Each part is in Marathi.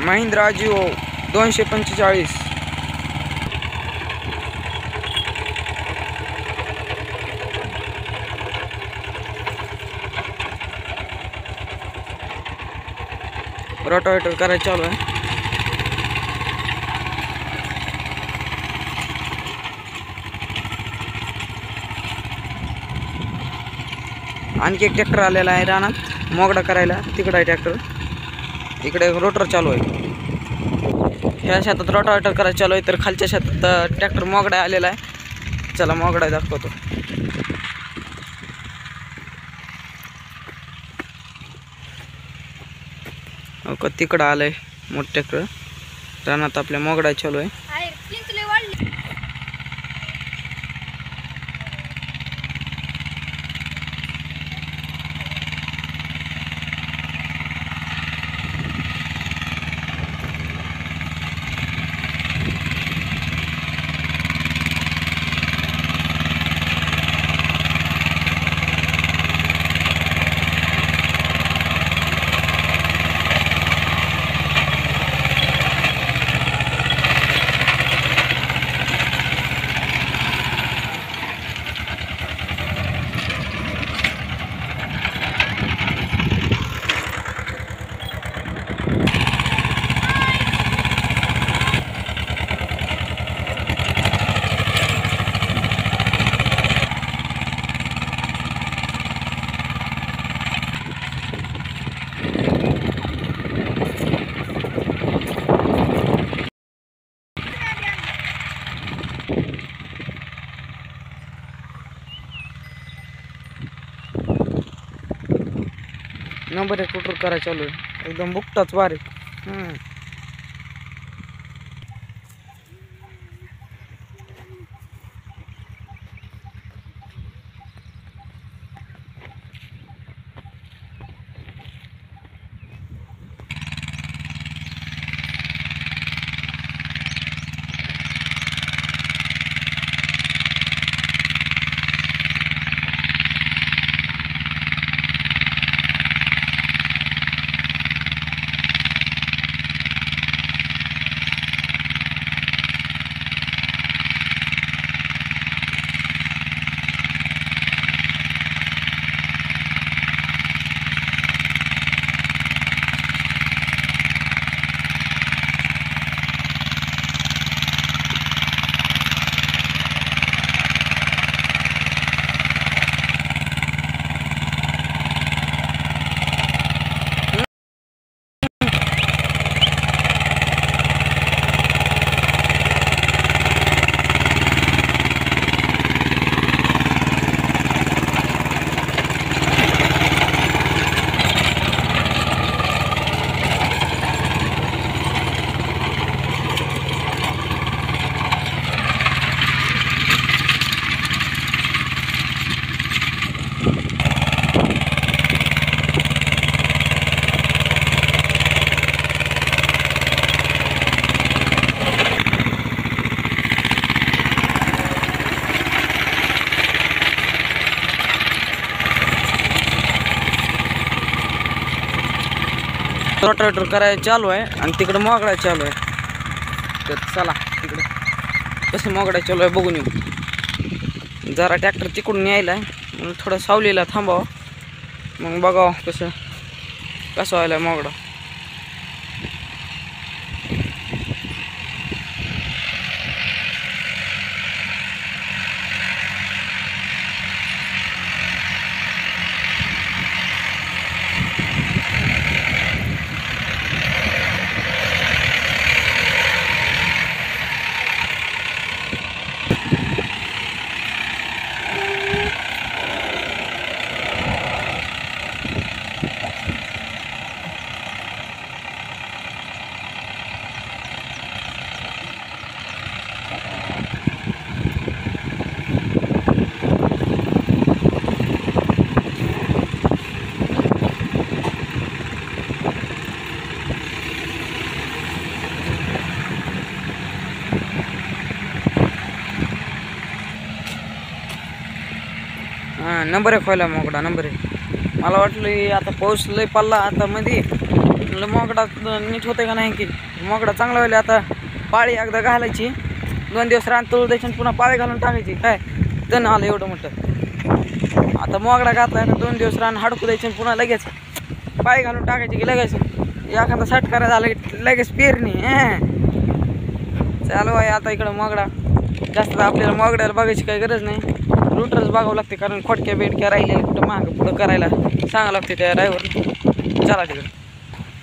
महिंद्रा जिओ 245. रोटावेटर करायचं चालू आहे. आणखी एक ट्रॅक्टर आलेला आहे रानात मोगडा करायला. तिकडे आहे ट्रॅक्टर, इकडे रोटर चालू आहे. ह्या शेतात रोटावेटर करायचं चालू आहे, तर खालच्या शेतात ट्रॅक्टर मोगडा आलेला आहे. चला मोगडा दाखवतो. हो तिकडं आलंय मोठं ट्रॅक्टर. रानात आपल्या मोगडा चालू आहे. नंबर 1 रोटर करायचं चालू आहे. एकदम बुकटाच बारीक. रोटावेटर करायचं चालू आहे आणि तिकडं मोगडा चालू आहे. तर चला तिकडं कसं मोगडा चालू आहे बघून येऊ. जरा ट्रॅक्टर तिकडून यायला म्हणून थोडं सावलीला थांबावं, मग बघावं कसं व्हायला मोगडा. नंबर 1 व्हायला मोकळा. नंबर 1 मला वाटलं आता पाऊस लय पडला आता मध्ये म्हणलं मोगडा नीट होते का नाही की मोगडा चांगला व्हायला. आता पाळी एकदा घालायची, 2 दिवस रान तळू द्यायची आणि पुन्हा पाळी घालून टाकायची. काय तण आलं एवढं मोठं. आता मोगडा घातला आता 2 दिवस रान हाडकू द्यायची आणि पुन्हा लगेच पाळी घालून टाकायची की लगेच एखादा सटकारा झाला की लगेच पेरणी. चालू आहे आता इकडं मोगडा. जास्त आपल्याला मोगड्याला बघायची काही गरज नाही, रूटरच बघावं लागते. कारण खोटक्या बेडक्या राहिलेल्या कुठं मागं पुढं करायला सांगावं लागते त्या ड्रायव्हर. चला तिकडं.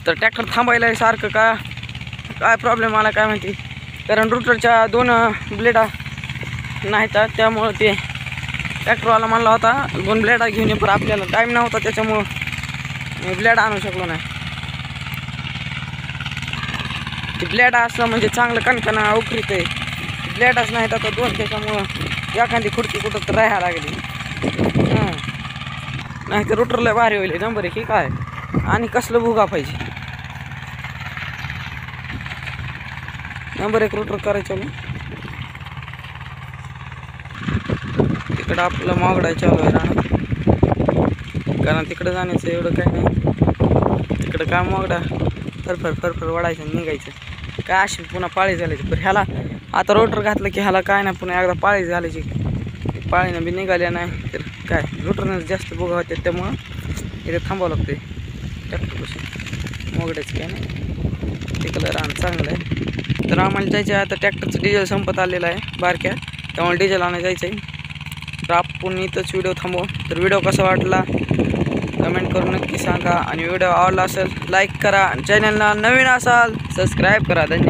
तर ट्रॅक्टर थांबायला आहे सारखं का काय प्रॉब्लेम आला काय माहिती. कारण रूटरच्या 2 ब्लेडा नाहीत, त्यामुळं ते ट्रॅक्टरवाला म्हणला होता 2 ब्लेडा घेऊन ये, पण आपल्याला टाईम नव्हता त्याच्यामुळं मी ब्लेड आणू शकलो नाही. ते ब्लेड असलं म्हणजे चांगलं कणकणा उकरीत आहे. ब्लेडच नाहीत आता 2, त्याच्यामुळं एखादी खुडकी कुठं तर राहायला लागली. नाही तर रूटरला भारी होईल नंबर 1 की काय. आणि कसलं भुगा पाहिजे. नंबर 1 रूटर करायचं. तिकडं आपलं मोगडा चालू आहे राहणार, कारण तिकडं जाण्याचं एवढं काय नाही. तिकडं काय मोगडा फरफर वडायचं निघायचं. काय अशी पुन्हा पाळी झाल्याची. पण ह्याला आता रोटर घातलं की ह्याला काय नाही, पुन्हा एकदा पाळी झाल्याची. पाळीनं बी निघाल्या नाही तर काय रोटरनं जास्त भुगा होते, त्यामुळं इथे थांबावं लागते ट्रॅक्टरपासून. मोगड्याचं काय नाही, ते कलर रान चांगलं आहे. तर आम्हाला जायचं आहे आता. ट्रॅक्टरचं डिझेल संपत आलेलं आहे बारक्या, त्यामुळे डिझेल आणायला जायचं आहे. तर आपण इथंच व्हिडिओ थांबवू. तर व्हिडिओ कसा वाटला कमेंट करून नक्की सांगा, आणि व्हिडिओ आवडला असेल लाईक करा, चॅनलला नवीन असाल सबस्क्राईब करा. धन्यवाद.